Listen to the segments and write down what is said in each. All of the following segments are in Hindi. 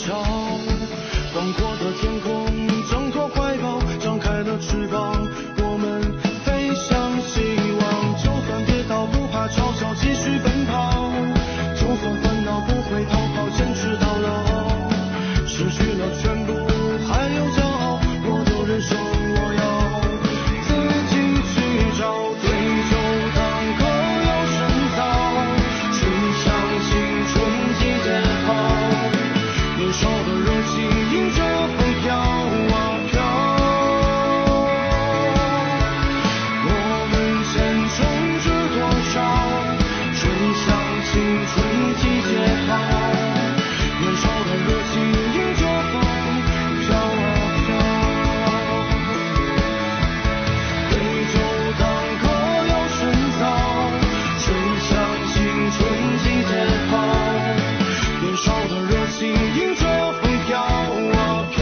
潮，广阔的天空挣脱怀抱，张开了翅膀，我们飞向希望。就算跌倒不怕嘲笑，继续奔跑，就算烦恼不会逃跑，坚持到老。失去了全部还有骄傲，我的人生我要自己去找。对酒当歌要深造，吹响青春季节号，年少的热情迎着风飘啊飘。我们前程知多少，吹响青春季节号，年少的热情迎着风飘啊飘。对酒当歌要深造，吹响青春季节号，年少的热情迎着风飘啊飘。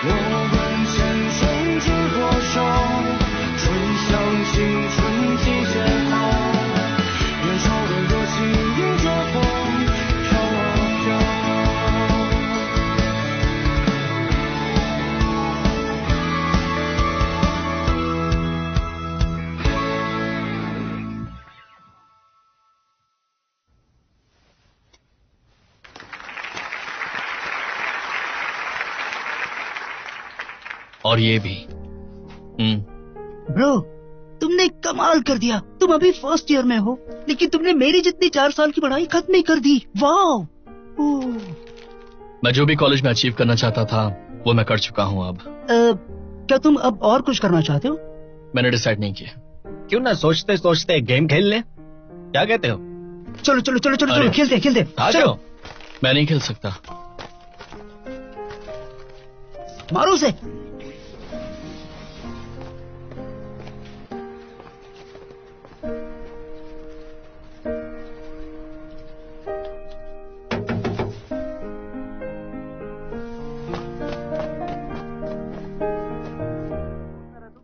我们前程知多少，吹响青春季节号，年少的热情迎着风飘啊飘。और ये भी। ब्रो, तुमने कमाल कर दिया। तुम अभी फर्स्ट ईयर में हो, लेकिन तुमने मेरी जितनी 4 साल की पढ़ाई खत्म नहीं कर दी। वाह। मैं जो भी कॉलेज में अचीव करना चाहता था वो मैं कर चुका हूँ अब। क्या तुम अब और कुछ करना चाहते हो? मैंने डिसाइड नहीं किया। क्यों ना सोचते सोचते गेम खेल ले, क्या कहते हो? चलो चलो चलो चलो चलो, खेलते खेलते। आ चलो जाओ। मैं नहीं खेल सकता। मारो उसे।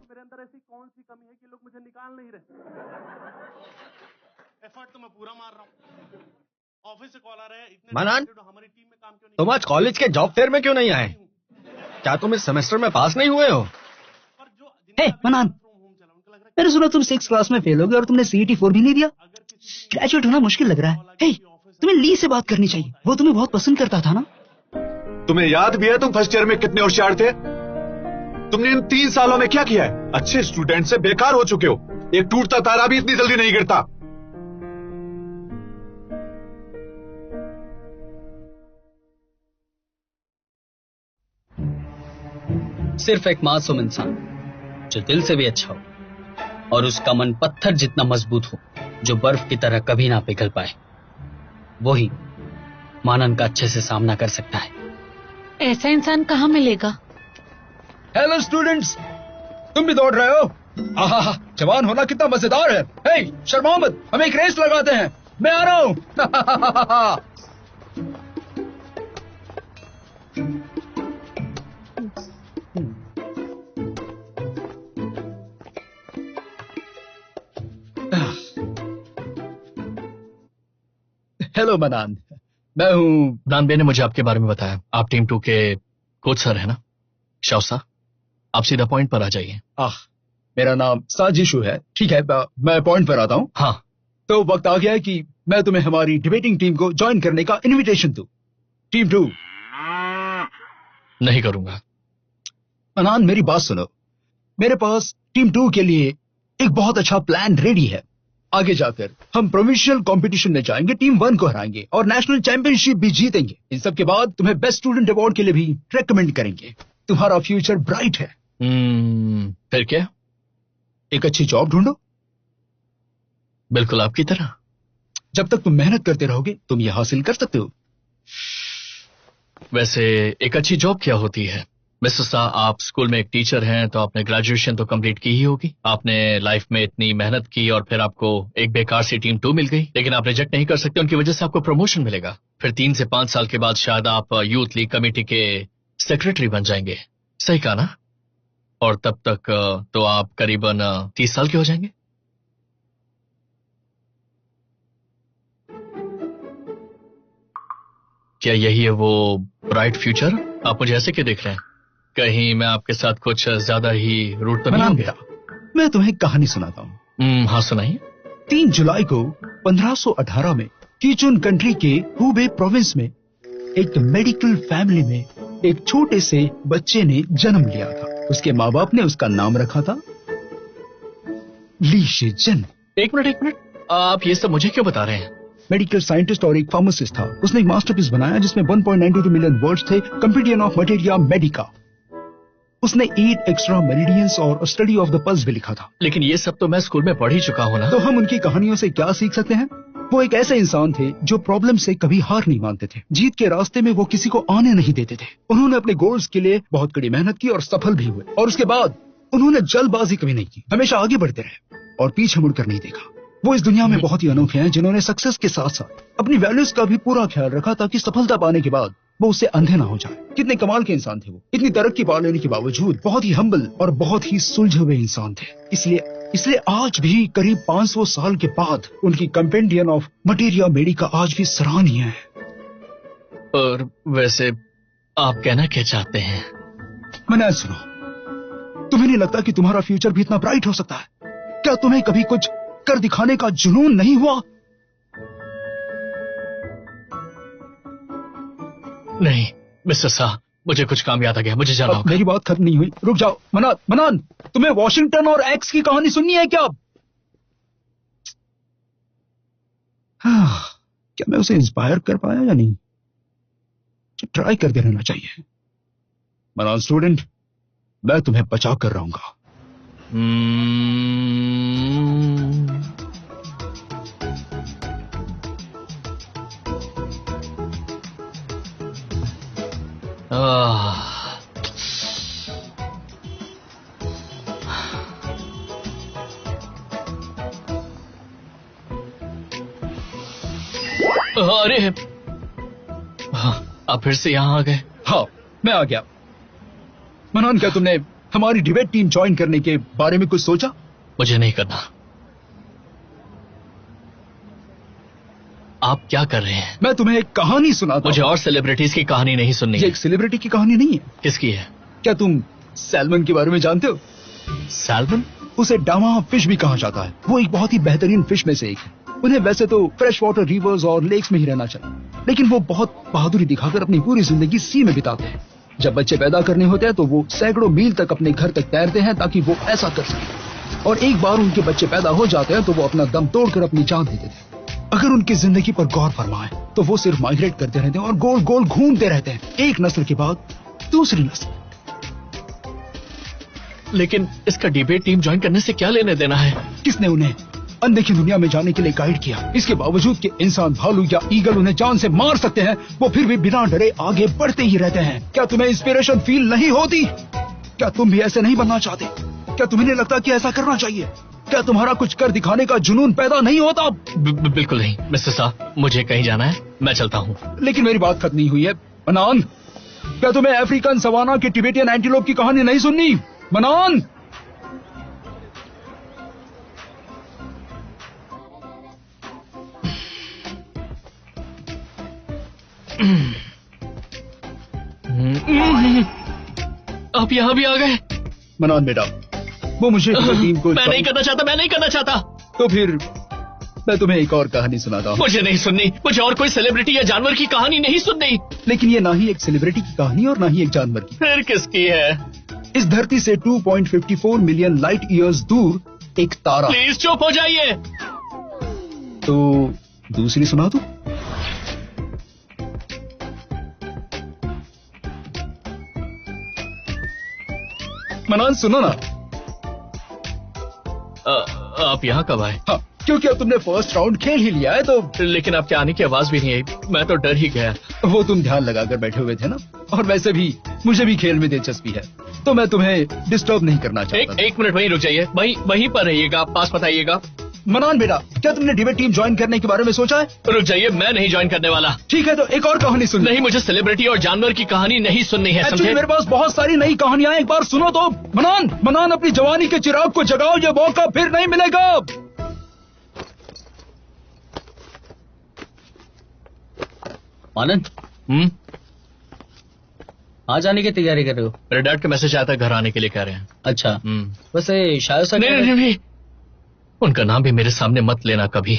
मेरे अंदर ऐसी कौन सी कमी है कि लोग मुझे निकाल नहीं रहे। एफर्ट तो मैं पूरा मार रहा हूँ। ऑफिस से कॉल आ रहा है, इतने मनान, हमारी टीम में काम क्यों नहीं। तुम आज कॉलेज के जॉब फेयर में क्यों नहीं आए? क्या तुम इस सेमेस्टर में पास नहीं हुए हो? पर जो हे मनान, मैंने सुना तुम 6th क्लास में फेल हो गए और तुमने CET 4 भी नहीं दिया। ग्रेजुएट होना मुश्किल लग रहा है। हे, तुम्हें ली से बात करनी चाहिए, वो तुम्हें बहुत पसंद करता था ना। तुम्हें याद भी है तुम फर्स्ट ईयर में कितने होशियार थे? तुमने इन 3 सालों में क्या किया है? अच्छे स्टूडेंट से बेकार हो चुके हो। एक टूटता तारा भी इतनी जल्दी नहीं गिरता। सिर्फ एक मासूम इंसान जो दिल से भी अच्छा हो और उसका मन पत्थर जितना मजबूत हो, जो बर्फ की तरह कभी ना पिघल पाए, वही मानन का अच्छे से सामना कर सकता है। ऐसा इंसान कहाँ मिलेगा? हेलो स्टूडेंट्स, तुम भी दौड़ रहे हो? आहा, जवान होना कितना मजेदार है। हे, शर्माओ मत, हम एक रेस लगाते हैं। मैं आ रहा हूँ। हेलो मनान, मैं हूँ। नानबे ने मुझे आपके बारे में बताया। आप टीम 2 के कोच सर है ना? शाउसा, आप सीधा पॉइंट पर आ जाइए। मेरा नाम साजिशु है। ठीक है, मैं पॉइंट पर आता हूँ। हाँ, तो वक्त आ गया है कि मैं तुम्हें हमारी डिबेटिंग टीम को ज्वाइन करने का इनविटेशन दूं। टीम 2। नहीं करूंगा। मनान, मेरी बात सुनो। मेरे पास टीम 2 के लिए एक बहुत अच्छा प्लान रेडी है। आगे जाकर हम प्रोविंशियल कंपटीशन में जाएंगे, टीम 1 को हराएंगे और नेशनल चैंपियनशिप भी जीतेंगे। इन सब के बाद तुम्हें बेस्ट स्टूडेंट अवार्ड के लिए भी रेकमेंड करेंगे। तुम्हारा फ्यूचर ब्राइट है। फिर क्या? एक अच्छी जॉब ढूंढो। बिल्कुल आपकी तरह। जब तक तुम मेहनत करते रहोगे तुम ये हासिल कर सकते हो। वैसे एक अच्छी जॉब क्या होती है? मिस्टर शाह, आप स्कूल में एक टीचर हैं तो आपने ग्रेजुएशन तो कंप्लीट की ही होगी। आपने लाइफ में इतनी मेहनत की और फिर आपको एक बेकार सी टीम 2 मिल गई, लेकिन आप रिजेक्ट नहीं कर सकते। उनकी वजह से आपको प्रमोशन मिलेगा। फिर 3 से 5 साल के बाद शायद आप यूथ लीग कमेटी के सेक्रेटरी बन जाएंगे। सही कहा ना? और तब तक तो आप करीबन 30 साल के हो जाएंगे। क्या यही है वो ब्राइट फ्यूचर? आप मुझे ऐसे क्यों देख रहे हैं? कहीं मैं आपके साथ कुछ ज्यादा ही रूट तो नहीं हो गया? मैं तुम्हें एक कहानी सुनाता हूँ। हाँ सुनाइए। 3 जुलाई को 1518 में कीचुन कंट्री के हुबे प्रोविंस में एक मेडिकल फैमिली में एक छोटे से बच्चे ने जन्म लिया था। उसके माँ बाप ने उसका नाम रखा था ली शेजन। एक मिनट, आप ये सब मुझे क्यों बता रहे हैं? मेडिकल साइंटिस्ट और एक फार्मासिस्ट था। उसने एक मास्टरपीस बनाया जिसमें 1.92 मिलियन वर्ड्स थे, कंपेंडियम ऑफ मटेरिया मेडिका। उसने 8 एक्स्ट्रा मेरिडियंस और स्टडी ऑफ द पल्स भी लिखा था। लेकिन ये सब तो मैं स्कूल में पढ़ ही चुका हूँ ना। तो हम उनकी कहानियों से क्या सीख सकते हैं? वो एक ऐसे इंसान थे जो प्रॉब्लम से कभी हार नहीं मानते थे। जीत के रास्ते में वो किसी को आने नहीं देते थे। उन्होंने अपने गोल्स के लिए बहुत कड़ी मेहनत की और सफल भी हुए। और उसके बाद उन्होंने जल्दबाजी कभी नहीं की, हमेशा आगे बढ़ते रहे और पीछे मुड़कर नहीं देखा। वो इस दुनिया में बहुत ही अनोखे हैं जिन्होंने सक्सेस के साथ साथ अपनी वैल्यूज का भी पूरा ख्याल रखा ताकि सफलता पाने के बाद वो उससे अंधे ना हो जाए। कितने कमाल के इंसान थे वो। इतनी तरक्की पा लेने के बावजूद बहुत ही हम्बल और बहुत ही सुलझे हुए इंसान थे। इसलिए आज भी करीब 500 साल के बाद उनकी कंपेंडियम ऑफ मटेरिया मेडिका आज भी सराहनीय है। और वैसे आप कहना क्या चाहते हैं? मैंने सुनो, तुम्हें नहीं लगता कि तुम्हारा फ्यूचर भी इतना ब्राइट हो सकता है? क्या तुम्हें कभी कुछ कर दिखाने का जुनून नहीं हुआ? नहीं मिस्टर शाह, मुझे कुछ काम याद आ गया, मुझे जाना होगा। मेरी बात खत्म नहीं हुई, रुक जाओ। मनान, तुम्हें वॉशिंगटन और एक्स की कहानी सुननी है क्या? क्या मैं उसे इंस्पायर कर पाया या नहीं? ट्राई करते रहना चाहिए। मनान स्टूडेंट, मैं तुम्हें बचा कर रहूंगा। अरे हाँ, आप फिर से यहाँ आ गए? हाँ, मैं आ गया। मनान, क्या तुमने हमारी डिबेट टीम ज्वाइन करने के बारे में कुछ सोचा? मुझे नहीं करना। आप क्या कर रहे हैं? मैं तुम्हें एक कहानी सुनाता मुझे और सेलिब्रिटीज की कहानी नहीं सुननी। ये एक सेलिब्रिटी की कहानी नहीं है। किसकी है? क्या तुम सैल्मन के बारे में जानते हो? सैल्मन? उसे डामा फिश भी कहा जाता है। वो एक बहुत ही बेहतरीन फिश में से एक है। उन्हें वैसे तो फ्रेश वाटर रिवर्स और लेक्स में ही रहना चाहिए, लेकिन वो बहुत बहादुरी दिखाकर अपनी पूरी जिंदगी सी में बिताते हैं। जब बच्चे पैदा करने होते हैं तो वो सैकड़ों मील तक अपने घर तक तैरते हैं ताकि वो ऐसा कर सके। और एक बार उनके बच्चे पैदा हो जाते हैं तो वो अपना दम तोड़कर अपनी जान दे देते हैं। अगर उनकी जिंदगी पर गौर फरमाएं तो वो सिर्फ माइग्रेट करते रहते हैं और गोल गोल घूमते रहते हैं, एक नस्ल के बाद दूसरी नस्ल। लेकिन इसका डिबेट टीम ज्वाइन करने से क्या लेने देना है? किसने उन्हें अनदेखी दुनिया में जाने के लिए गाइड किया? इसके बावजूद कि इंसान, भालू या ईगल उन्हें जान से मार सकते हैं, वो फिर भी बिना डरे आगे बढ़ते ही रहते हैं। क्या तुम्हें इंस्पिरेशन फील नहीं होती? क्या तुम भी ऐसे नहीं बनना चाहते? क्या तुम्हें नहीं लगता कि ऐसा करना चाहिए? क्या तुम्हारा कुछ कर दिखाने का जुनून पैदा नहीं होता? बिल्कुल नहीं मिस्टर शाह, मुझे कहीं जाना है, मैं चलता हूँ। लेकिन मेरी बात खत्म नहीं हुई है। मनान, क्या तुम्हें अफ्रीकन सवाना की टिबेटियन एंटीलोप की कहानी नहीं सुननी? मनान, आप यहाँ भी आ गए? मनान बेटा, वो मुझे टीम को मैं नहीं करना चाहता। तो फिर मैं तुम्हें एक और कहानी सुनाता हूँ। मुझे नहीं सुननी। मुझे और कोई सेलिब्रिटी या जानवर की कहानी नहीं सुननी। लेकिन ये ना ही एक सेलिब्रिटी की कहानी और ना ही एक जानवर की। फिर किसकी है? इस धरती से 2.54 मिलियन लाइट ईयर्स दूर एक तारा। प्लीज चुप हो जाइए। तो दूसरी सुना दूं? मनान सुनो ना। आप यहाँ कब आए? हाँ, क्योंकि अब तुमने फर्स्ट राउंड खेल ही लिया है तो। लेकिन आपके आने की आवाज भी नहीं आई, मैं तो डर ही गया। वो तुम ध्यान लगाकर बैठे हुए थे ना, और वैसे भी मुझे भी खेल में दिलचस्पी है, तो मैं तुम्हें डिस्टर्ब नहीं करना चाहता। एक मिनट वहीं रुक जाइए, वहीं पर रहिएगा, पास मत आइएगा। मनान बेटा, क्या तुमने डिबेट टीम ज्वाइन करने के बारे में सोचा है? रुक जाइए, मैं नहीं ज्वाइन करने वाला। ठीक है, तो एक और कहानी सुन। नहीं, मुझे सेलिब्रिटी और जानवर की कहानी नहीं सुननी है, समझे? मेरे पास बहुत सारी नई कहानियां हैं, एक बार सुनो तो। मनान, अपनी जवानी के चिराग को जगाओ, ये मौका फिर नहीं मिलेगा। आनंद, आ जाने की तैयारी कर रहे हो? मेरे डैड का मैसेज आया था, घर आने के लिए कह रहे हैं। अच्छा। वैसे शायद सर नहीं, नहीं, उनका नाम भी मेरे सामने मत लेना कभी।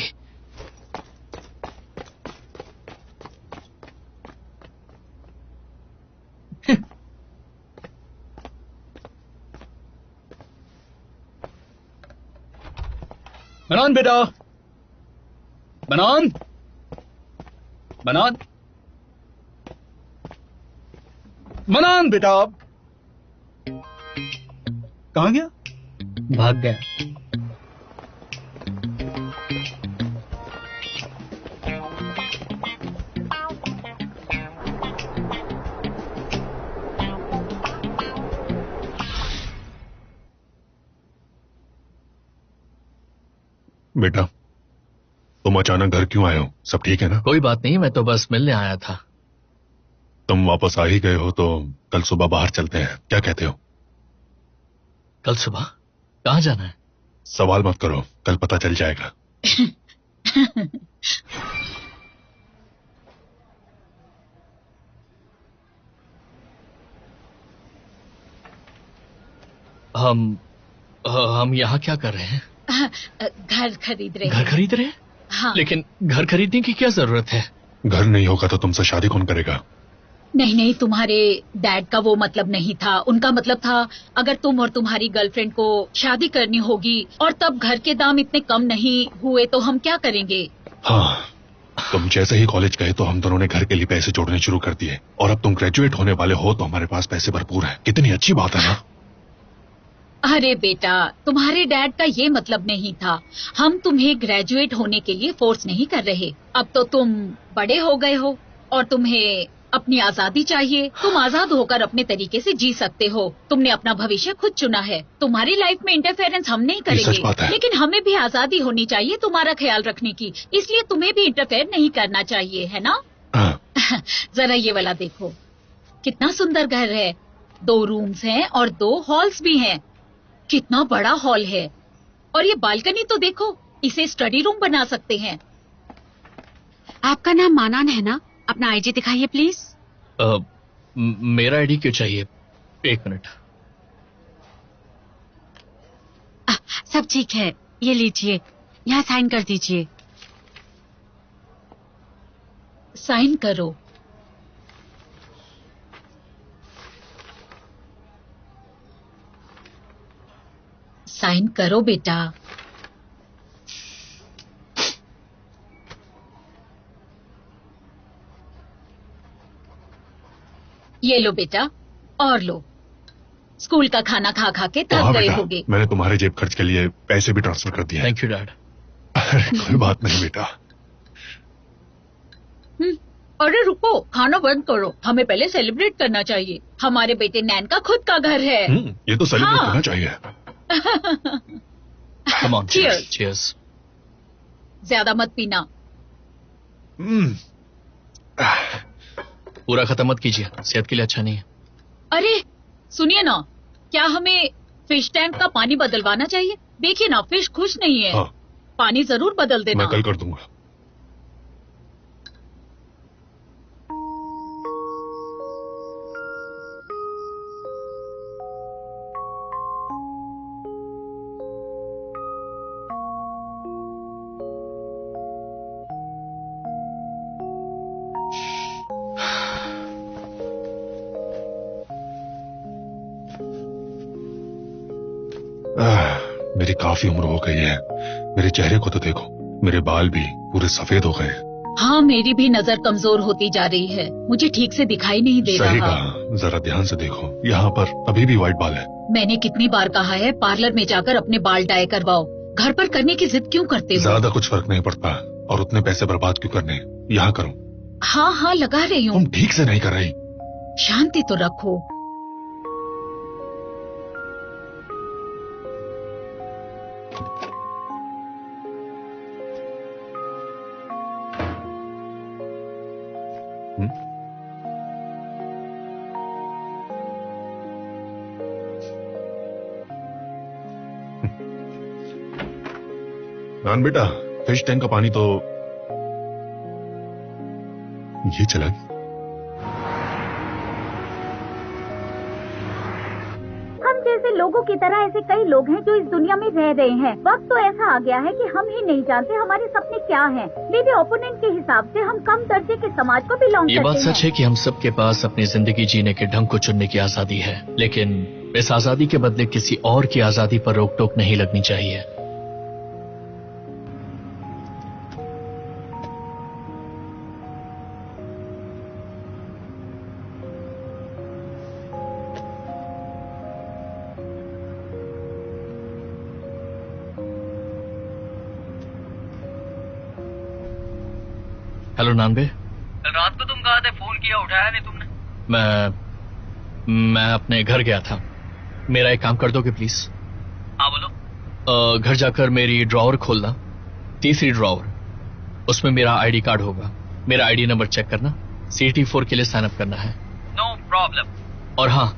मनान बेटा, मनान, मनान, मनान बेटा, कहाँ गया? भाग गया। बेटा, तुम अचानक घर क्यों आए हो? सब ठीक है ना? कोई बात नहीं, मैं तो बस मिलने आया था। तुम वापस आ ही गए हो तो कल सुबह बाहर चलते हैं, क्या कहते हो? कल सुबह? कहाँ जाना है? सवाल मत करो, कल पता चल जाएगा। हम यहाँ क्या कर रहे हैं? घर खरीद रहे घर खरीद रहे हैं? हाँ। लेकिन घर खरीदने की क्या जरूरत है? घर नहीं होगा तो तुमसे शादी कौन करेगा? नहीं नहीं, तुम्हारे डैड का वो मतलब नहीं था। उनका मतलब था अगर तुम और तुम्हारी गर्लफ्रेंड को शादी करनी होगी और तब घर के दाम इतने कम नहीं हुए तो हम क्या करेंगे? हाँ, तुम जैसे ही कॉलेज गए तो हम दोनों ने घर के लिए पैसे जोड़ने शुरू कर दिए और अब तुम ग्रेजुएट होने वाले हो तो हमारे पास पैसे भरपूर हैं। कितनी अच्छी बात है ना? अरे बेटा, तुम्हारे डैड का ये मतलब नहीं था। हम तुम्हें ग्रेजुएट होने के लिए फोर्स नहीं कर रहे। अब तो तुम बड़े हो गए हो और तुम्हें अपनी आजादी चाहिए। तुम आजाद होकर अपने तरीके से जी सकते हो। तुमने अपना भविष्य खुद चुना है। तुम्हारी लाइफ में इंटरफेरेंस हम नहीं करेंगे, लेकिन हमें भी आजादी होनी चाहिए तुम्हारा ख्याल रखने की। इसलिए तुम्हें भी इंटरफेयर नहीं करना चाहिए, है ना? जरा ये वाला देखो, कितना सुंदर घर है। 2 रूम्स हैं और 2 हॉल्स भी हैं। कितना बड़ा हॉल है। और ये बालकनी तो देखो, इसे स्टडी रूम बना सकते हैं। आपका नाम मानान है ना? अपना आईडी दिखाइए प्लीज। मेरा आईडी क्यों चाहिए? 1 मिनट। सब ठीक है, ये लीजिए, यहाँ साइन कर दीजिए। साइन करो। साइन करो बेटा। ये लो बेटा, और लो। स्कूल का खाना खा खा के थक गए होगे। मैंने तुम्हारे जेब खर्च के लिए पैसे भी ट्रांसफर कर दिए। Thank you dad. कोई बात नहीं बेटा। अरे रुको, खाना बंद करो। हमें पहले सेलिब्रेट करना चाहिए। हमारे बेटे नैन का खुद का घर है। ये तो सेलिब्रेट करना चाहिए। Come on, Cheers. cheers. ज्यादा मत पीना। पूरा खत्म मत कीजिए, सेहत के लिए अच्छा नहीं है। अरे सुनिए ना, क्या हमें फिश टैंक का पानी बदलवाना चाहिए? देखिए ना, फिश खुश नहीं है। हाँ। पानी जरूर बदल देना। मैं कल कर दूंगा। मेरी काफी उम्र हो गई है। मेरे चेहरे को तो देखो, मेरे बाल भी पूरे सफेद हो गए। हाँ, मेरी भी नजर कमजोर होती जा रही है। मुझे ठीक से दिखाई नहीं दे सही रहा। कहा, जरा ध्यान से देखो, यहाँ पर अभी भी व्हाइट बाल है। मैंने कितनी बार कहा है पार्लर में जाकर अपने बाल डाई करवाओ। घर पर करने की जिद क्यों करते हो? ज्यादा कुछ फर्क नहीं पड़ता, और उतने पैसे बर्बाद क्यों करने? यहाँ करो। हाँ हाँ, लगा रही हूँ। तुम ठीक से नहीं कर रही। शांति तो रखो। नान बेटा, फिश टैंक का पानी तो ये चला गया। की तरह ऐसे कई लोग हैं जो इस दुनिया में रह रहे हैं। वक्त तो ऐसा आ गया है कि हम ही नहीं जानते हमारे सपने क्या हैं। मेरे ओपोनेंट के हिसाब से हम कम दर्जे के समाज को बिलोंग करते हैं। ये बात सच है कि हम सबके पास अपनी जिंदगी जीने के ढंग को चुनने की आजादी है, लेकिन इस आजादी के बदले किसी और की आजादी पर रोक टोक नहीं लगनी चाहिए। हेलो नानबे, कल रात को तुम कहा थे, फोन किया उठाया नहीं तुमने। मैं अपने घर गया था। मेरा एक काम कर दोगे प्लीज? हाँ बोलो। घर जाकर मेरी ड्रॉवर खोलना, तीसरी ड्रॉवर, उसमें मेरा आईडी कार्ड होगा। मेरा आईडी नंबर चेक करना, CT4 के लिए साइन अप करना है। No problem. और हाँ,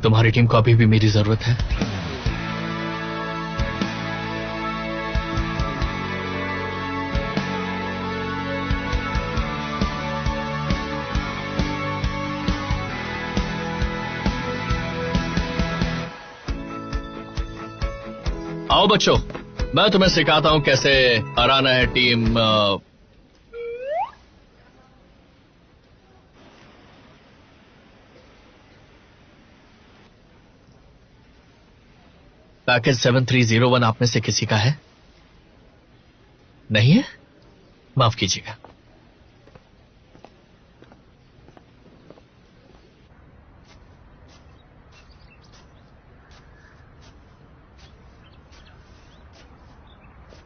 तुम्हारी टीम को अभी भी मेरी जरूरत है। आओ बच्चों, मैं तुम्हें सिखाता हूं कैसे हराना है टीम पैकेज 7301 आप में से किसी का है? नहीं है? माफ कीजिएगा।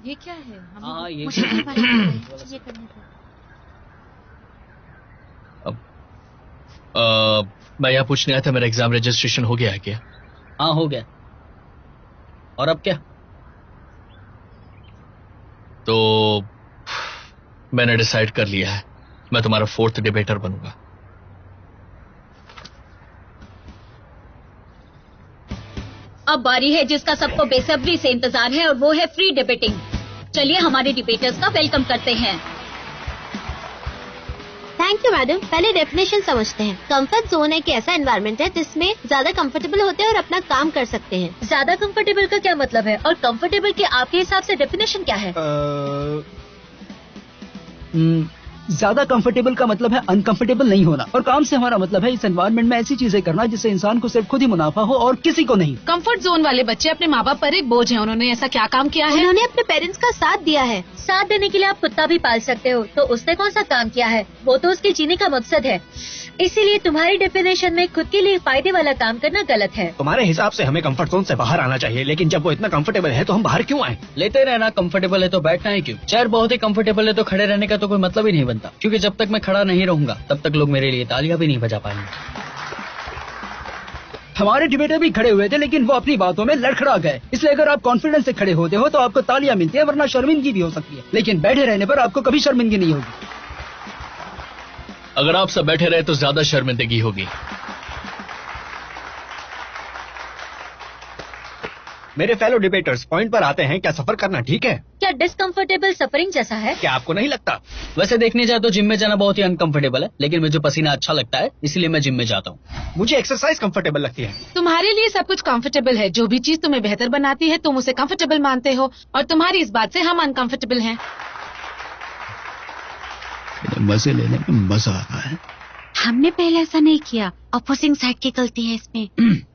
ये क्या है? हाँ ये मुझे नहीं पता ये करने दो। मैं यहाँ पूछने आया था, मेरा एग्जाम रजिस्ट्रेशन हो गया है क्या? हाँ हो गया। और अब क्या? तो मैंने डिसाइड कर लिया है, मैं तुम्हारा 4th डिबेटर बनूंगा। अब बारी है जिसका सबको बेसब्री से इंतजार है, और वो है फ्री डिबेटिंग। चलिए हमारे डिबेटर्स का वेलकम करते हैं। Thank you madam. पहले डेफिनेशन समझते हैं। कंफर्ट जोन एक ऐसा एनवायरनमेंट है जिसमें ज्यादा कंफर्टेबल होते हैं और अपना काम कर सकते हैं। ज्यादा कंफर्टेबल का क्या मतलब है, और कंफर्टेबल के आपके हिसाब से डेफिनेशन क्या है? ज्यादा कंफर्टेबल का मतलब है अनकंफर्टेबल नहीं होना, और काम से हमारा मतलब है इस एनवायरनमेंट में ऐसी चीजें करना जिससे इंसान को सिर्फ खुद ही मुनाफा हो और किसी को नहीं। कंफर्ट जोन वाले बच्चे अपने माँ बाप पर एक बोझ हैं। उन्होंने ऐसा क्या काम किया है? उन्होंने अपने पेरेंट्स का साथ दिया है। साथ देने के लिए आप कुत्ता भी पाल सकते हो, तो उसने कौन सा काम किया है? वो तो उसके जीने का मकसद है। इसीलिए तुम्हारी डेफिनेशन में खुद के लिए फायदे वाला काम करना गलत है। तुम्हारे हिसाब से हमें कंफर्ट जोन से बाहर आना चाहिए, लेकिन जब वो इतना कंफर्टेबल है तो हम बाहर क्यों आए? लेते रहना, कंफर्टेबल है तो बैठना है क्यों? चेयर बहुत ही कंफर्टेबल है तो खड़े रहने का तो कोई मतलब ही नहीं बनता, क्योंकि जब तक मैं खड़ा नहीं रहूंगा तब तक लोग मेरे लिए तालियां भी नहीं बजा पाएंगे। हमारे डिबेटर भी खड़े हुए थे, लेकिन वो अपनी बातों में लड़खड़ा गए। इसलिए अगर आप कॉन्फिडेंस से खड़े होते हो तो आपको तालियां मिलती है, वरना शर्मिंदगी भी हो सकती है, लेकिन बैठे रहने पर आपको कभी शर्मिंदगी नहीं होगी। अगर आप सब बैठे रहे तो ज्यादा शर्मिंदगी होगी। मेरे फेलो डिबेटर्स, पॉइंट पर आते हैं। क्या सफर करना ठीक है? क्या डिसकंफर्टेबल सफरिंग जैसा है? क्या आपको नहीं लगता? वैसे देखने जाए तो जिम में जाना बहुत ही अनकंफर्टेबल है, लेकिन मुझे पसीना अच्छा लगता है, इसलिए मैं जिम में जाता हूँ। मुझे एक्सरसाइज कंफर्टेबल लगती है। तुम्हारे लिए सब कुछ कंफर्टेबल है। जो भी चीज तुम्हें बेहतर बनाती है तुम उसे कंफर्टेबल मानते हो, और तुम्हारी इस बात से हम अनकंफर्टेबल हैं। मजे लेने में मजा आता है। हमने पहले ऐसा नहीं किया। अपोजिंग साइड की गलती है इसमें।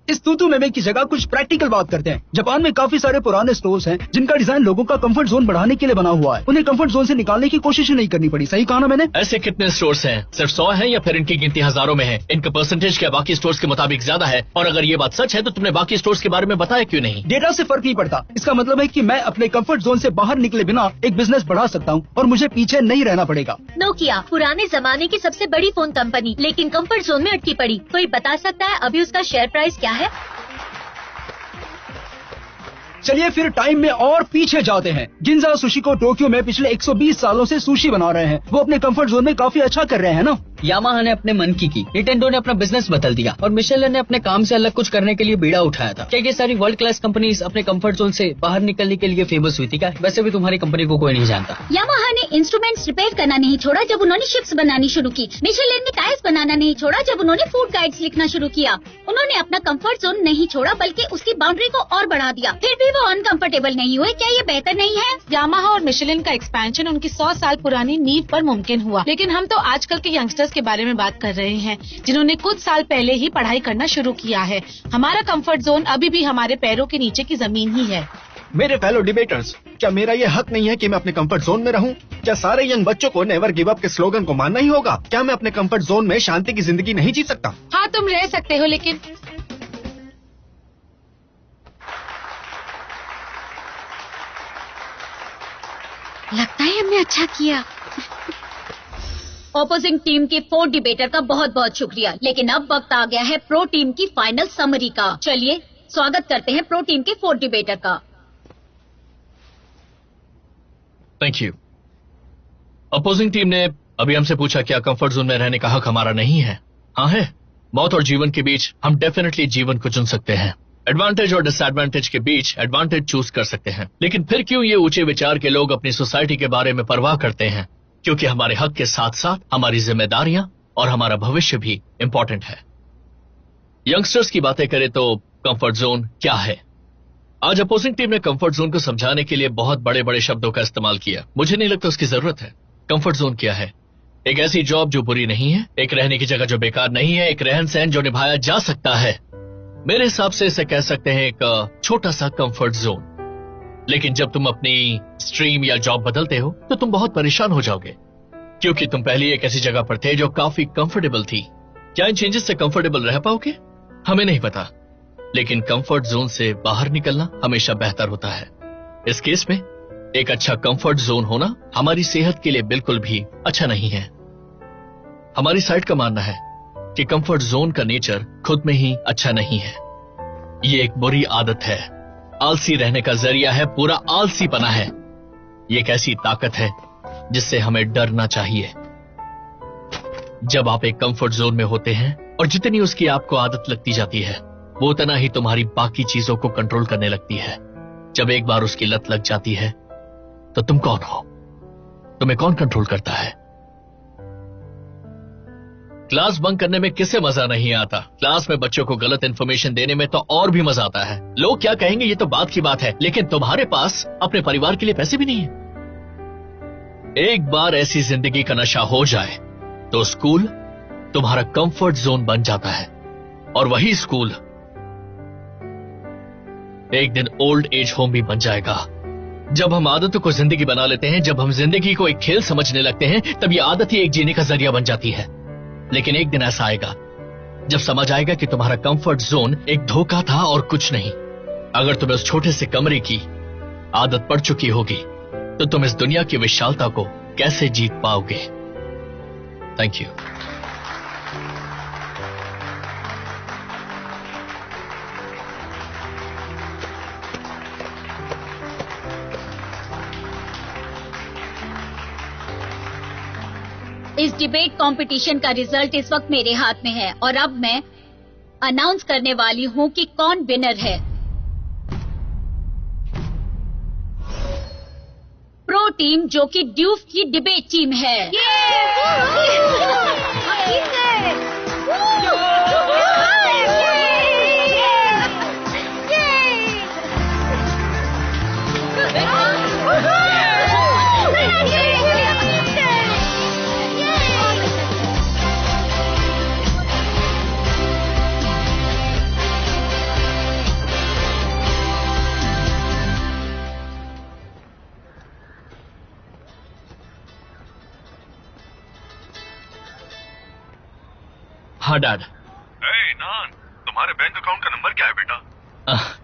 इस तूतू में की जगह कुछ प्रैक्टिकल बात करते हैं। जापान में काफी सारे पुराने स्टोर्स हैं जिनका डिजाइन लोगों का कंफर्ट जोन बढ़ाने के लिए बना हुआ है। उन्हें कंफर्ट जोन से निकालने की कोशिश ही नहीं करनी पड़ी। सही कहा ना मैंने? ऐसे कितने स्टोर्स हैं? सिर्फ 100 हैं या फिर इनकी गिनती हजारों में है? इनका परसेंटेज क्या बाकी स्टोर्स के मुताबिक ज्यादा है? और अगर ये बात सच है तो तुमने बाकी स्टोर्स के बारे में बताया क्यों नहीं? डेटा से फर्क नहीं पड़ता। इसका मतलब है कि मैं अपने कंफर्ट जोन से बाहर निकले बिना एक बिजनेस बढ़ा सकता हूँ और मुझे पीछे नहीं रहना पड़ेगा। नोकिया पुराने जमाने की सबसे बड़ी फोन कंपनी, लेकिन कंफर्ट जोन में अटकी पड़ी। कोई बता सकता है अभी उसका शेयर प्राइस क्या है? चलिए फिर टाइम में और पीछे जाते हैं। गिंजा सुशी को टोक्यो में पिछले 120 सालों से सुशी बना रहे हैं। वो अपने कंफर्ट जोन में काफी अच्छा कर रहे हैं ना? यामाहा ने अपने मन की, निटेंडो ने अपना बिजनेस बदल दिया और मिशेलिन ने अपने काम से अलग कुछ करने के लिए बीड़ा उठाया था। क्या ये सारी वर्ल्ड क्लास कंपनीज अपने कंफर्ट जोन से बाहर निकलने के लिए फेमस हुई थी क्या? वैसे भी तुम्हारी कंपनी को कोई नहीं जानता। यामाहा ने इंस्ट्रूमेंट्स रिपेयर करना नहीं छोड़ा जब उन्होंने शिप्स बनानी शुरू की। मिशेलिन ने टायर्स बनाना नहीं छोड़ा जब उन्होंने फूड गाइड्स लिखना शुरू किया। उन्होंने अपना कंफर्ट जोन नहीं छोड़ा बल्कि उसकी बाउंड्री को और बढ़ा दिया। फिर भी वो अनकंफर्टेबल नहीं हुए। क्या ये बेहतर नहीं है? यामाहा और मिशेलिन का एक्सपेंशन उनकी 100 साल पुरानी नींव पर मुमकिन हुआ। लेकिन हम तो आजकल के यंगस्टर्स के बारे में बात कर रहे हैं जिन्होंने कुछ साल पहले ही पढ़ाई करना शुरू किया है। हमारा कंफर्ट जोन अभी भी हमारे पैरों के नीचे की जमीन ही है। मेरे फेलो डिबेटर्स, क्या मेरा ये हक नहीं है कि मैं अपने कंफर्ट जोन में रहूं? क्या सारे यंग बच्चों को नेवर गिव अप के स्लोगन को मानना ही होगा? क्या मैं अपने कंफर्ट जोन में शांति की जिंदगी नहीं जी सकता? हाँ, तुम रह सकते हो, लेकिन लगता है हमने अच्छा किया। ऑपोजिंग टीम के 4 डिबेटर का बहुत बहुत शुक्रिया। लेकिन अब वक्त आ गया है प्रो टीम की फाइनल समरी का। चलिए स्वागत करते हैं प्रो टीम के 4 डिबेटर का। Thank you. अपोजिंग टीम ने अभी हमसे पूछा क्या कंफर्ट जोन में रहने का हक हमारा नहीं है? हाँ है। मौत और जीवन के बीच हम डेफिनेटली जीवन को चुन सकते हैं। एडवांटेज और डिसएडवांटेज के बीच एडवांटेज चूज कर सकते हैं। लेकिन फिर क्यों ये ऊंचे विचार के लोग अपनी सोसाइटी के बारे में परवाह करते हैं? क्योंकि हमारे हक के साथ साथ हमारी जिम्मेदारियां और हमारा भविष्य भी इंपॉर्टेंट है। यंगस्टर्स की बातें करें तो कंफर्ट जोन क्या है? आज अपोजिंग टीम ने कंफर्ट जोन को समझाने के लिए बहुत बड़े बड़े शब्दों का इस्तेमाल किया। मुझे नहीं लगता उसकी जरूरत है। कंफर्ट जोन क्या है? एक ऐसी जॉब जो बुरी नहीं है, एक रहने की जगह जो बेकार नहीं है, एक रहन सहन जो निभाया जा सकता है। मेरे हिसाब से इसे कह सकते हैं एक छोटा सा कंफर्ट जोन। लेकिन जब तुम अपनी स्ट्रीम या जॉब बदलते हो तो तुम बहुत परेशान हो जाओगे, क्योंकि तुम पहले एक ऐसी जगह पर थे जो काफी कंफर्टेबल थी। क्या इन चेंजेस से कंफर्टेबल रह पाओगे? हमें नहीं पता। लेकिन कंफर्ट जोन से बाहर निकलना हमेशा बेहतर होता है। इस केस में एक अच्छा कंफर्ट जोन होना हमारी सेहत के लिए बिल्कुल भी अच्छा नहीं है। हमारी साइड का मानना है कि कंफर्ट जोन का नेचर खुद में ही अच्छा नहीं है। ये एक बुरी आदत है, आलसी रहने का जरिया है, पूरा आलसीपना है। ये एक ऐसी ताकत है जिससे हमें डरना चाहिए। जब आप एक कंफर्ट जोन में होते हैं और जितनी उसकी आपको आदत लगती जाती है, वो उतना ही तुम्हारी बाकी चीजों को कंट्रोल करने लगती है। जब एक बार उसकी लत लग जाती है तो तुम कौन हो? तुम्हें कौन कंट्रोल करता है? क्लास बंक करने में किसे मजा नहीं आता? क्लास में बच्चों को गलत इंफॉर्मेशन देने में तो और भी मजा आता है। लोग क्या कहेंगे ये तो बात की बात है, लेकिन तुम्हारे पास अपने परिवार के लिए पैसे भी नहीं है। एक बार ऐसी जिंदगी का नशा हो जाए तो स्कूल तुम्हारा कंफर्ट जोन बन जाता है, और वही स्कूल एक दिन ओल्ड एज होम भी बन जाएगा। जब हम आदतों को जिंदगी बना लेते हैं, जब हम जिंदगी को एक खेल समझने लगते हैं, तब ये आदत ही एक जीने का जरिया बन जाती है। लेकिन एक दिन ऐसा आएगा जब समझ आएगा कि तुम्हारा कंफर्ट जोन एक धोखा था और कुछ नहीं। अगर तुम्हें उस छोटे से कमरे की आदत पड़ चुकी होगी तो तुम इस दुनिया की विशालता को कैसे जीत पाओगे? Thank you. इस डिबेट कंपटीशन का रिजल्ट इस वक्त मेरे हाथ में है और अब मैं अनाउंस करने वाली हूं कि कौन विनर है। प्रो टीम, जो कि ड्यूफ की डिबेट टीम है। हाँ डैड। नान, तुम्हारे बैंक अकाउंट का नंबर क्या है बेटा?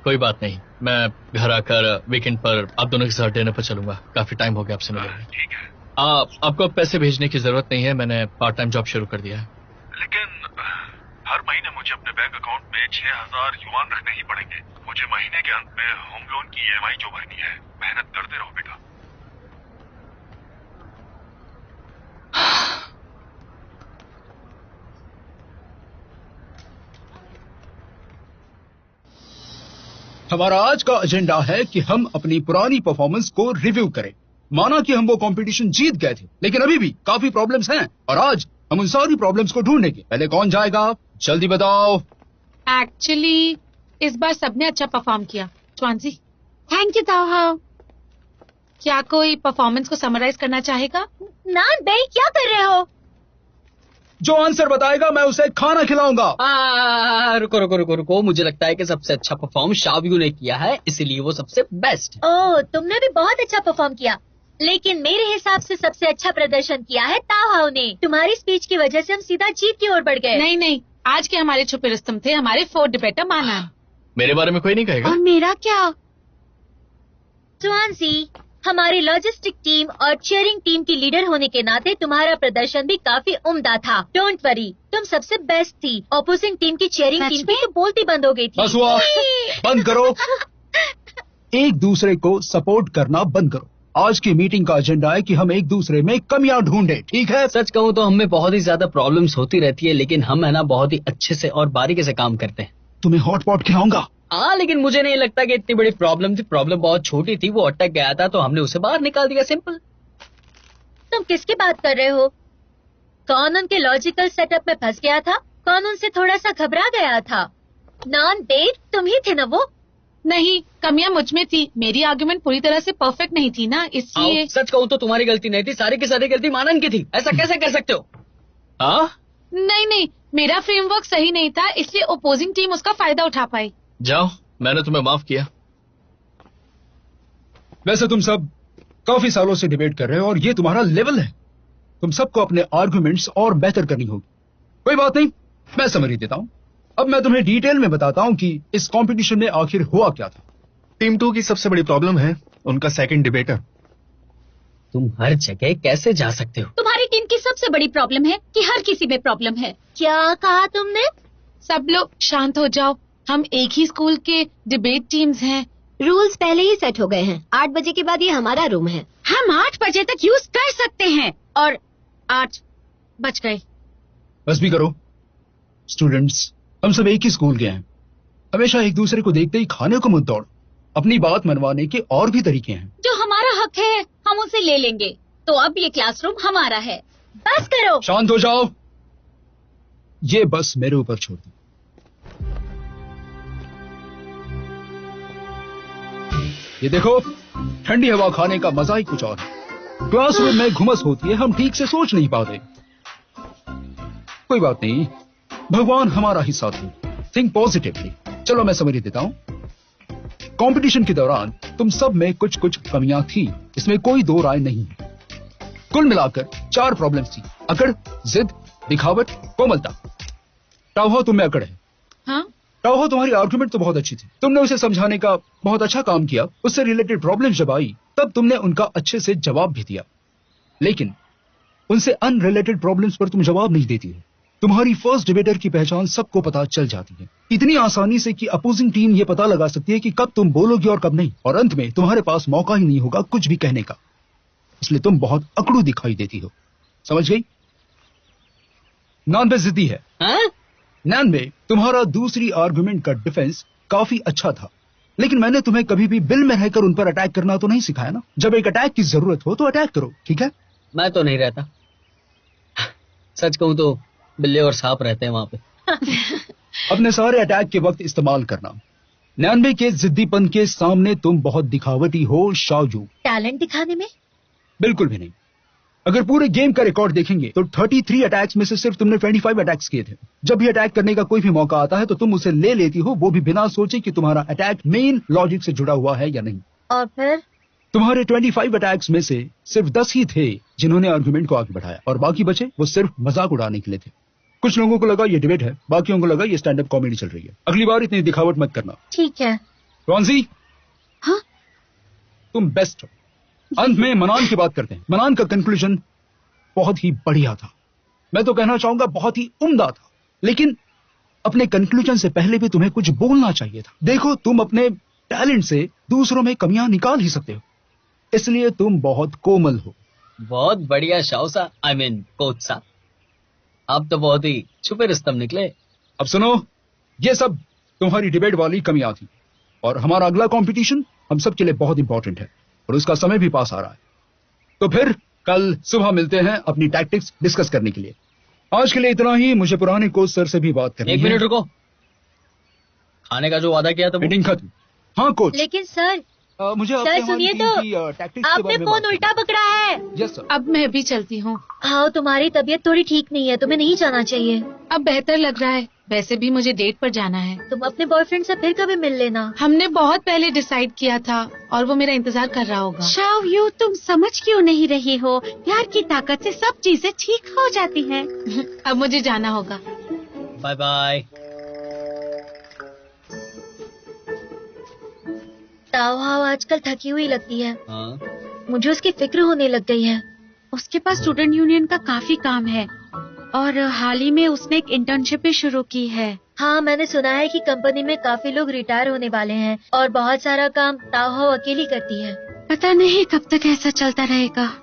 कोई बात नहीं, मैं घर आकर वीकेंड पर आप दोनों के साथ डिनर पर चलूंगा। काफी टाइम हो गया आपसे मिले। ठीक है। आपको पैसे भेजने की जरूरत नहीं है, मैंने पार्ट टाइम जॉब शुरू कर दिया है। लेकिन हर महीने मुझे अपने बैंक अकाउंट में 6000 युआन रखने ही पड़ेंगे। मुझे महीने के अंत में होम लोन की EMI जो भरनी है। मेहनत करते रहो बेटा। हमारा आज का एजेंडा है कि हम अपनी पुरानी परफॉर्मेंस को रिव्यू करें। माना कि हम वो कंपटीशन जीत गए थे, लेकिन अभी भी काफी प्रॉब्लम्स हैं और आज हम उन सारी प्रॉब्लम्स को ढूंढेंगे। पहले कौन जाएगा, जल्दी बताओ। एक्चुअली इस बार सबने अच्छा परफॉर्म किया। स्वांसी। थैंक यू ताहा। क्या कोई परफॉर्मेंस को समराइज करना चाहेगा? नान बे, क्या कर रहे हो? जो आंसर बताएगा मैं उसे खाना खिलाऊंगा। रुको। मुझे लगता है कि सबसे अच्छा परफॉर्म शाव्यू ने किया है, इसीलिए वो सबसे बेस्ट। ओह, तुमने भी बहुत अच्छा परफॉर्म किया, लेकिन मेरे हिसाब से सबसे अच्छा प्रदर्शन किया है ताहाओ ने। तुम्हारी स्पीच की वजह से हम सीधा जीत की ओर बढ़ गए। नहीं, आज के हमारे छुपे रुस्तम थे हमारे 4 डिबेटर माना। मेरे बारे में कोई नहीं कहेगा। और मेरा क्या? स्वांसी, हमारी लॉजिस्टिक टीम और चीयरिंग टीम की लीडर होने के नाते तुम्हारा प्रदर्शन भी काफी उम्दा था। डोंट वरी, तुम सबसे बेस्ट थी। ऑपोजिंग टीम की चीयरिंग टीम की तो बोलती बंद हो गई थी। बस हुआ, बंद करो। एक दूसरे को सपोर्ट करना बंद करो। आज की मीटिंग का एजेंडा है कि हम एक दूसरे में कमियां ढूंढें, ठीक है? सच कहूँ तो हमें बहुत ही ज्यादा प्रॉब्लम्स होती रहती है, लेकिन हम है ना बहुत ही अच्छे से और बारीकी से काम करते हैं। तुम्हें हॉटपॉट खिलाऊंगा। हाँ, लेकिन मुझे नहीं लगता कि इतनी बड़ी प्रॉब्लम थी। प्रॉब्लम बहुत छोटी थी, वो अटक गया था तो हमने उसे बाहर निकाल दिया, सिंपल। तुम किसकी बात कर रहे हो? कौन उनके लॉजिकल सेटअप में फंस गया था? कौन उनसे थोड़ा सा घबरा गया था? नॉन बेट, तुम ही थे ना वो? नहीं, कमियां मुझ में थी। मेरी आर्गुमेंट पूरी तरह से परफेक्ट नहीं थी ना, इसलिए। सच कहूँ तो तुम्हारी गलती नहीं थी, सारी की सारी गलती मानन की थी। ऐसा कैसे कर सकते हो? हाँ, नहीं, मेरा फ्रेमवर्क सही नहीं था, इसलिए ओपोजिंग टीम उसका फायदा उठा पाई। जाओ, मैंने तुम्हें माफ किया। वैसे तुम सब काफी सालों से डिबेट कर रहे हो और ये तुम्हारा लेवल है। तुम सबको अपने आर्गुमेंट्स और बेहतर करनी होगी। कोई बात नहीं, मैं समरी देता हूँ। अब मैं तुम्हें डिटेल में बताता हूँ कि इस कंपटीशन में आखिर हुआ क्या था। टीम 2 की सबसे बड़ी प्रॉब्लम है उनका सेकंड डिबेटर। तुम हर जगह कैसे जा सकते हो? तुम्हारी टीम की सबसे बड़ी प्रॉब्लम है कि हर किसी में प्रॉब्लम है। क्या कहा तुमने? सब लोग शांत हो जाओ, हम एक ही स्कूल के डिबेट टीम्स हैं। रूल्स पहले ही सेट हो गए हैं। 8 बजे के बाद ये हमारा रूम है। हम 8 बजे तक यूज कर सकते हैं और 8 बज गए। बस भी करो। स्टूडेंट्स, हम सब एक ही स्कूल के हैं। हमेशा एक दूसरे को देखते ही खाने को मत दौड़ो। अपनी बात मनवाने के और भी तरीके हैं। जो हमारा हक है हम उसे ले लेंगे। तो अब ये क्लासरूम हमारा है। बस करो। शांत हो जाओ। ये बस मेरे ऊपर छोड़ दो। ये देखो, ठंडी हवा खाने का मजा ही कुछ और है। क्लासरूम में घुमस होती है, हम ठीक से सोच नहीं पाते। कोई बात नहीं, भगवान हमारा ही साथ है। Think positively. चलो मैं समझ देता हूँ। कंपटीशन के दौरान तुम सब में कुछ कुछ कमियां थी, इसमें कोई दो राय नहीं है। कुल मिलाकर 4 प्रॉब्लम्स थी: अकड़, जिद, दिखावट, कोमलता। टाओहो तुम में अकड़ है। हाँ? टाओहो, तुम्हारी आर्गुमेंट तो बहुत अच्छी थी। तुमने उसे समझाने का बहुत अच्छा काम किया। उससे रिलेटेड प्रॉब्लम जब आई तब तुमने उनका अच्छे से जवाब भी दिया, लेकिन उनसे अनरिलेटेड प्रॉब्लम्स पर तुम जवाब नहीं देती हो। तुम्हारी फर्स्ट डिबेटर की पहचान सबको पता चल जाती है, इतनी आसानी से कि अपोजिंग टीम ये पता लगा सकती है कि कब तुम बोलोगी और कब नहीं, और अंत में तुम्हारे पास मौका ही नहीं होगा कुछ भी कहने का। इसलिए तुम बहुत अकड़ू दिखाई देती हो। समझ गई? नानबे जिद्दी है। नानबे, तुम्हारा दूसरी आर्गुमेंट का डिफेंस काफी अच्छा था, लेकिन मैंने तुम्हें कभी भी बिल में रहकर उन पर अटैक करना तो नहीं सिखाया ना। जब एक अटैक की जरूरत हो तो अटैक करो, ठीक है? मैं तो नहीं रहता। सच कहूँ तो बिल्ले और सांप रहते हैं वहां पे। अपने सारे अटैक के वक्त इस्तेमाल करना। 99 के जिद्दीपन के सामने तुम बहुत दिखावटी हो शाओजू। टैलेंट दिखाने में? बिल्कुल भी नहीं। अगर पूरे गेम का रिकॉर्ड देखेंगे तो 33 अटैक्स में से सिर्फ तुमने 25 अटैक्स किए थे। जब भी अटैक करने का कोई भी मौका आता है तो तुम उसे ले लेती हो, वो भी बिना सोचे कि तुम्हारा अटैक मेन लॉजिक से जुड़ा हुआ है या नहीं। और फिर? तुम्हारे 25 अटैक्स में से सिर्फ 10 ही थे जिन्होंने आर्गुमेंट को आगे बढ़ाया, और बाकी बचे वो सिर्फ मजाक उड़ाने के लिए थे। कुछ लोगों को लगा ये डिबेट है, बाकियों को लगा ये स्टैंड अप कॉमेडी चल रही है। अगली बार इतनी दिखावट मत करना। ठीक है। रॉन्जी, हाँ? तुम बेस्ट हो। अंत में मनान की बात करते हैं। मनान का कंक्लूजन बहुत ही बढ़िया था। मैं तो कहना चाहूंगा बहुत ही उम्दा था, लेकिन अपने कंक्लूजन से पहले भी तुम्हें कुछ बोलना चाहिए था। देखो, तुम अपने टैलेंट से दूसरों में कमियां निकाल ही सकते हो, इसलिए तुम बहुत कोमल हो। बहुत बढ़िया शाओसा, आई मीन कोच साहब, आप तो बहुत ही छुपे रुस्तम निकले। अब सुनो, ये सब तुम्हारी डिबेट वाली कमियां थी। और हमारा अगला कंपटीशन हम सबके लिए बहुत इंपॉर्टेंट है और उसका समय भी पास आ रहा है। तो फिर कल सुबह मिलते हैं अपनी टैक्टिक्स डिस्कस करने के लिए। आज के लिए इतना ही। मुझे पुराने कोच सर से भी बात करनी है। 1 मिनट रुको। खाने का जो वादा किया था मीटिंग खत्म। हाँ कोच। लेकिन सर मुझे सर सुनिए तो, आपने फोन उल्टा पकड़ा है। Yes sir. अब मैं भी चलती हूँ। हाँ, तुम्हारी तबीयत थोड़ी ठीक नहीं है, तुम्हें नहीं जाना चाहिए। अब बेहतर लग रहा है। वैसे भी मुझे डेट पर जाना है। तुम अपने बॉयफ्रेंड से फिर कभी मिल लेना। हमने बहुत पहले डिसाइड किया था और वो मेरा इंतजार कर रहा होगा। शाओयू, तुम समझ क्यों नहीं रही हो? प्यार की ताकत से सब चीजें ठीक हो जाती हैं। अब मुझे जाना होगा। Bye bye. ताओहाओ आजकल थकी हुई लगती है। हाँ? मुझे उसकी फिक्र होने लग गई है। उसके पास स्टूडेंट यूनियन का काफी काम है और हाल ही में उसने एक इंटर्नशिप भी शुरू की है। हाँ, मैंने सुना है कि कंपनी में काफी लोग रिटायर होने वाले हैं और बहुत सारा काम ताओहाओ अकेली करती है। पता नहीं कब तक ऐसा चलता रहेगा।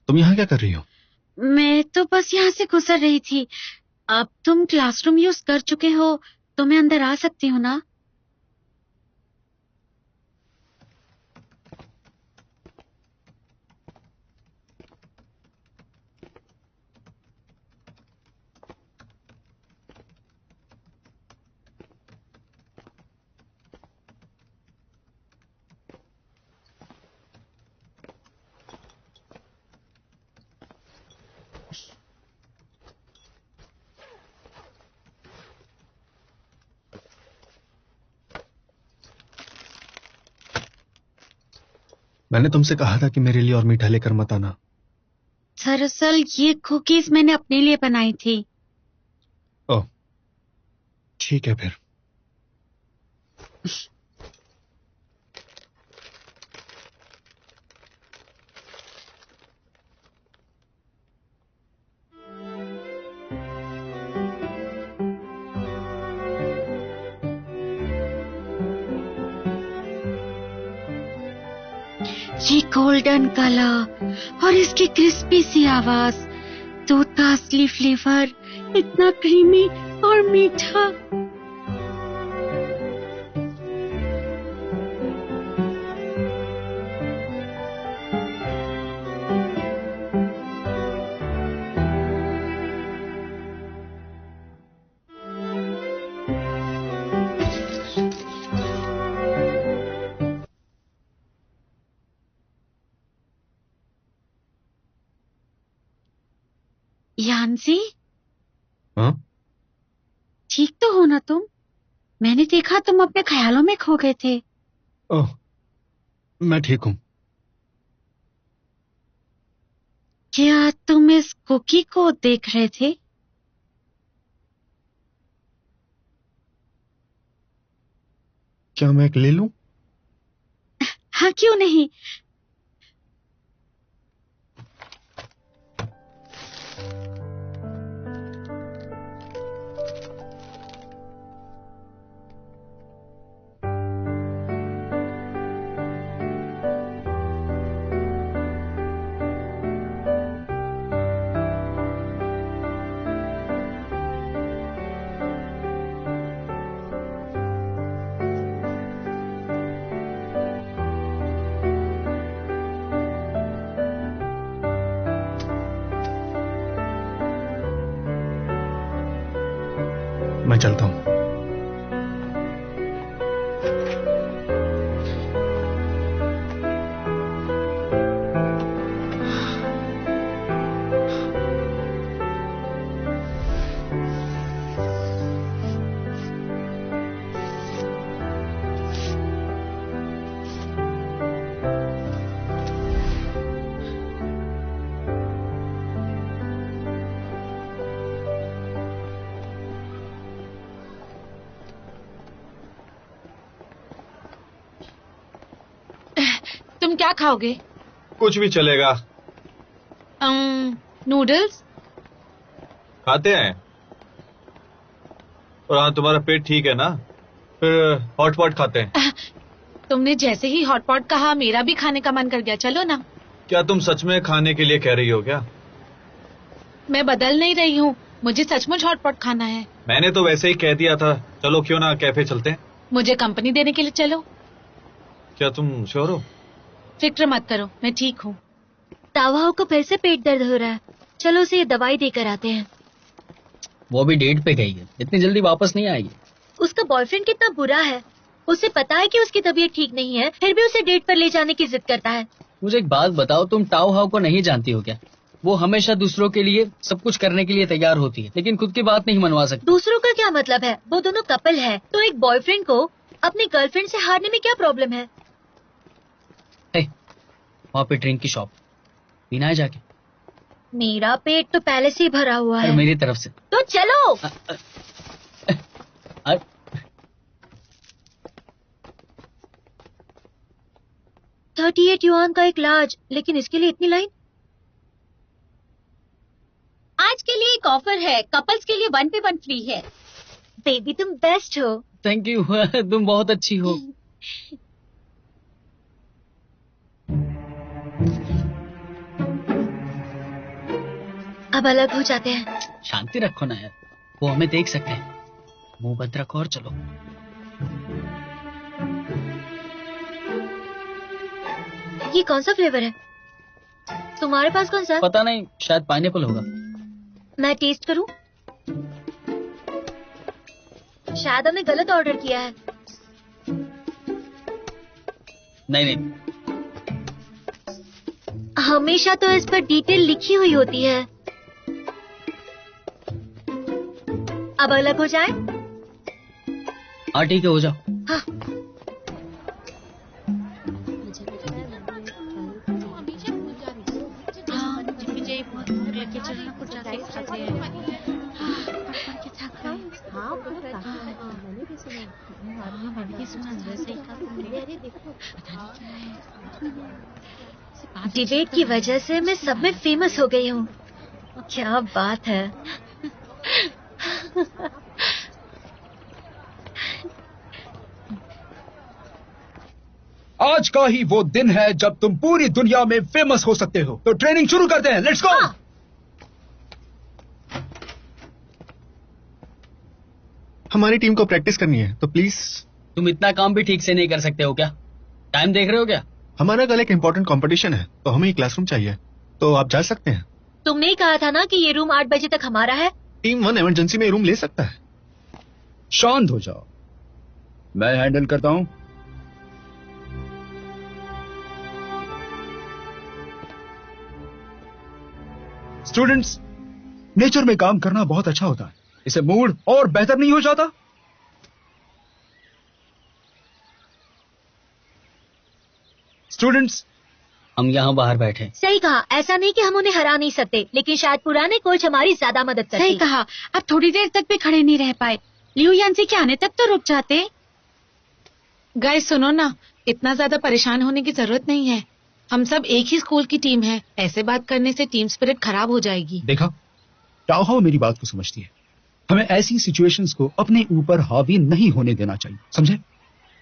तुम यहाँ क्या कर रही हो? मैं तो बस यहाँ से गुजर रही थी। अब तुम क्लासरूम यूज कर चुके हो तो मैं अंदर आ सकती हूँ ना? मैंने तुमसे कहा था कि मेरे लिए और मीठा लेकर मत आना। दरअसल ये कुकीज मैंने अपने लिए बनाई थी। ओह, ठीक है फिर। ये गोल्डन कलर और इसकी क्रिस्पी सी आवाज, दूध का असली फ्लेवर, इतना क्रीमी और मीठा। यान्सी, हाँ? ठीक तो हो ना तुम? मैंने देखा तुम अपने ख्यालों में खो गए थे। ओह, मैं ठीक हूँ। क्या तुम इस कुकी को देख रहे थे? क्या मैं एक ले लूं? हाँ, क्यों नहीं। मैं चलता हूँ। तुम क्या खाओगे? कुछ भी चलेगा। नूडल्स? खाते हैं। और हाँ, तुम्हारा पेट ठीक है ना? फिर हॉटपॉट खाते हैं। तुमने जैसे ही हॉटपॉट कहा मेरा भी खाने का मन कर गया। चलो ना। क्या तुम सच में खाने के लिए कह रही हो क्या? मैं बदल नहीं रही हूँ, मुझे सचमुच हॉटपॉट खाना है। मैंने तो वैसे ही कह दिया था। चलो क्यों ना कैफे चलते हैं। मुझे कंपनी देने के लिए चलो। क्या तुम श्योर हो? फिक्र मत करो, मैं ठीक हूँ। तावाओ को फिर से पेट दर्द हो रहा है, चलो उसे ये दवाई देकर आते हैं। वो भी डेट पे गई है, इतनी जल्दी वापस नहीं आएगी। उसका बॉयफ्रेंड कितना बुरा है, उसे पता है कि उसकी तबीयत ठीक नहीं है, फिर भी उसे डेट पर ले जाने की जिद करता है। मुझे एक बात बताओ, तुम टाओ हाउ को नहीं जानती हो क्या? वो हमेशा दूसरों के लिए सब कुछ करने के लिए तैयार होती है, लेकिन खुद की बात नहीं मनवा सकती। दूसरों का क्या मतलब है? वो दोनों कपल है, तो एक बॉयफ्रेंड को अपनी गर्लफ्रेंड से हारने में क्या प्रॉब्लम है? वहाँ पे ड्रिंक की शॉप, पीना है जाके। मेरा पेट तो पहले से ही भरा हुआ है। मेरी तरफ से तो चलो। 38 युआन का एक लार्ज, लेकिन इसके लिए इतनी लाइन? आज के लिए एक ऑफर है, कपल्स के लिए 1 पे 1 फ्री है। बेबी तुम बेस्ट हो। Thank you. तुम बहुत अच्छी हो। अब अलग हो जाते हैं। शांति रखो ना यार, वो हमें देख सकते हैं। मुंह बंद रखो और चलो। ये कौन सा फ्लेवर है? तुम्हारे पास कौन सा? पता नहीं, शायद पाइनएप्पल होगा। मैं टेस्ट करूं? शायद हमने गलत ऑर्डर किया है। नहीं, हमेशा तो इस पर डिटेल लिखी हुई होती है। अब अलग हो जाए? हाँ ठीक है, हो जाओ। हाँ। डिबेट की वजह से मैं सब में फेमस हो गई हूँ। क्या बात है। आज का ही वो दिन है जब तुम पूरी दुनिया में फेमस हो सकते हो। तो ट्रेनिंग शुरू करते हैं, लेट्स गो। हमारी टीम को प्रैक्टिस करनी है, तो प्लीज। तुम इतना काम भी ठीक से नहीं कर सकते हो क्या? टाइम देख रहे हो क्या? हमारा कल एक इम्पोर्टेंट कंपटीशन है, तो हमें क्लासरूम चाहिए, तो आप जा सकते हैं। तुमने ही कहा था ना कि ये रूम 8 बजे तक हमारा है। टीम 1 इमरजेंसी में रूम ले सकता है। शांत हो जाओ, मैं हैंडल करता हूं। स्टूडेंट्स, नेचर में काम करना बहुत अच्छा होता है, इससे मूड और बेहतर नहीं हो जाता? स्टूडेंट्स, हम यहाँ बाहर बैठे। सही कहा, ऐसा नहीं कि हम उन्हें हरा नहीं सकते, लेकिन शायद पुराने कोच हमारी ज्यादा मदद करते। सही कहा, अब थोड़ी देर तक भी खड़े नहीं रह पाए। लियू यान्सी के आने तक तो रुक जाते। गाइस सुनो ना, इतना ज्यादा परेशान होने की जरूरत नहीं है। हम सब एक ही स्कूल की टीम है, ऐसे बात करने से टीम स्पिरिट खराब हो जाएगी। देखा, टाओ हाउ मेरी बात को समझती है। हमें ऐसी सिचुएशंस को अपने ऊपर हावी नहीं होने देना चाहिए, समझे?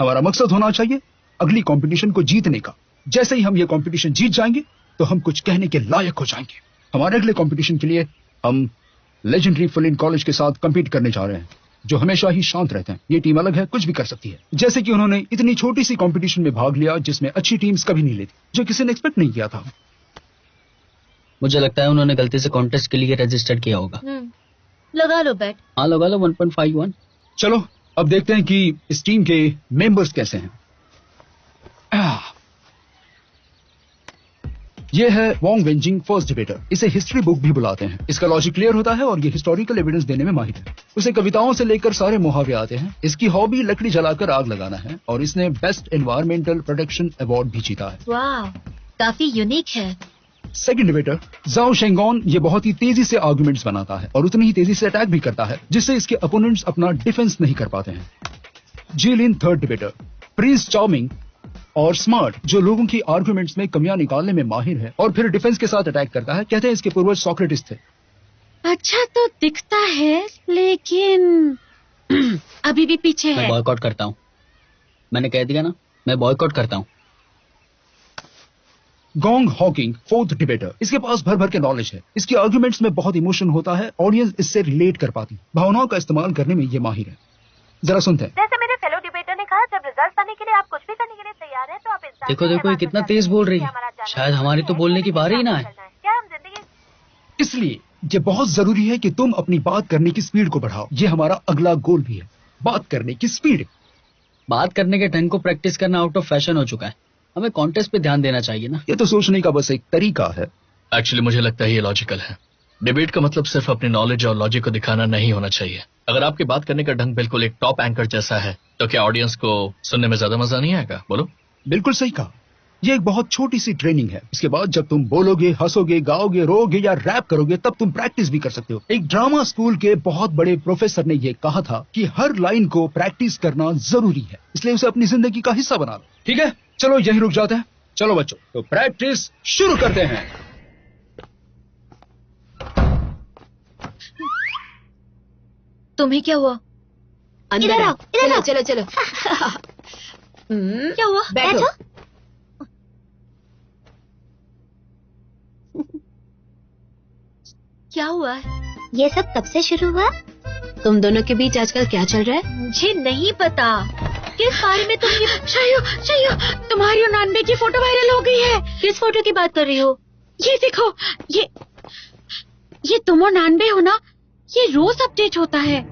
हमारा मकसद होना चाहिए अगली कंपटीशन को जीतने का। जैसे ही हम ये कंपटीशन जीत जाएंगे तो हम कुछ कहने के लायक हो जाएंगे। हमारे अगले कंपटीशन के लिए हम लेजेंडरी फुलिन कॉलेज के साथ compete करने जा रहे हैं, जो हमेशा ही शांत रहते हैं। ये टीम अलग है, कुछ भी कर सकती है। जैसे कि उन्होंने इतनी छोटी सी कंपटीशन में भाग लिया जिसमें अच्छी टीम्स कभी नहीं लेती, जो किसी ने एक्सपेक्ट नहीं किया था। मुझे लगता है उन्होंने गलती से कॉन्टेस्ट के लिए रजिस्टर किया होगा। लगा लो बैट। हाँ लगा लो। 1.51। चलो अब देखते हैं कि इस टीम के मेंबर्स कैसे हैं। ये है वोंग वेंजिंग, फर्स्ट डिबेटर। इसे हिस्ट्री बुक भी बुलाते हैं। इसका लॉजिक क्लियर होता है और ये हिस्टोरिकल एविडेंस देने में माहिर है। उसे कविताओं से लेकर सारे मुहावरे आते हैं। इसकी हॉबी लकड़ी जलाकर आग लगाना है और इसने बेस्ट एनवायरमेंटल प्रोटेक्शन अवार्ड भी जीता है। वाह, काफी यूनिक है। सेकंड डिबेटर जाओ शेंगोन, ये बहुत ही तेजी से आर्गुमेंट्स बनाता है और उतनी ही तेजी से अटैक भी करता है, जिससे इसके अपोनेंट्स अपना डिफेंस नहीं कर पाते हैं। जीलिन, थर्ड डिबेटर, प्रिंस चार्मिंग और स्मार्ट, जो लोगों की आर्गुमेंट्स में कमियां निकालने में माहिर है और फिर डिफेंस के साथ अटैक करता है। कहते हैं इसके पूर्वज सोक्रेटिस थे। अच्छा तो दिखता है, लेकिन अभी भी पीछे मैं है। बॉयकॉट करता हूँ। मैंने कह दिया ना, मैं बॉयकॉट करता हूँ। Gong Hawking, fourth debater. इसके पास भर भर के नॉलेज है। इसके आर्गुमेंट्स में बहुत इमोशन होता है। ऑडियंस इससे रिलेट कर पाती। भावनाओं का इस्तेमाल करने में ये माहिर है। जरा सुनते हैं। जैसे मेरे फेलो डिबेटर ने कहा, जब रिजल्ट आने के लिए आप कुछ भी करने के लिए तैयार हैं, तो आप इंसान देखो देखो, ये कितना तेज बोल रही है। शायद हमारी तो बोलने की बारी ही ना है। क्या हम जिंदगी इसलिए ये बहुत जरूरी है कि तुम अपनी बात करने की स्पीड को बढ़ाओ। ये हमारा अगला गोल भी है, बात करने की स्पीड। बात करने के ढंग को प्रैक्टिस करना आउट ऑफ फैशन हो चुका है। हमें कॉन्टेस्ट पे ध्यान देना चाहिए ना। ये तो सोचने का बस एक तरीका है। एक्चुअली मुझे लगता है ये लॉजिकल है। डिबेट का मतलब सिर्फ अपनी नॉलेज और लॉजिक को दिखाना नहीं होना चाहिए। अगर आपकी बात करने का ढंग बिल्कुल एक टॉप एंकर जैसा है, तो क्या ऑडियंस को सुनने में ज्यादा मजा नहीं आएगा? बोलो। बिल्कुल सही कहा। ये एक बहुत छोटी सी ट्रेनिंग है। इसके बाद जब तुम बोलोगे, हंसोगे, गाओगे, रोओगे या रैप करोगे, तब तुम प्रैक्टिस भी कर सकते हो। एक ड्रामा स्कूल के बहुत बड़े प्रोफेसर ने ये कहा था कि हर लाइन को प्रैक्टिस करना जरूरी है, इसलिए उसे अपनी जिंदगी का हिस्सा बना लो। ठीक है, चलो यहीं रुक जाते हैं। चलो बच्चों, तो प्रैक्टिस शुरू करते हैं। तुम्हें क्या हुआ? इधर आओ, इधर आओ। चलो चलो। क्या हुआ? बैठो। क्या हुआ है? ये सब कब से शुरू हुआ? तुम दोनों के बीच आजकल क्या चल रहा है? मुझे नहीं पता। किस बारे में तुम ये? शायू, तुम्हारी और नानबे की फोटो वायरल हो गई है। किस फोटो की बात कर रही हो? ये देखो, ये तुम और नानबे हो ना? ये रोज अपडेट होता है।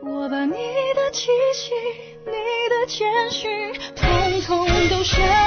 我把你的气息，你的谦虚，统统都删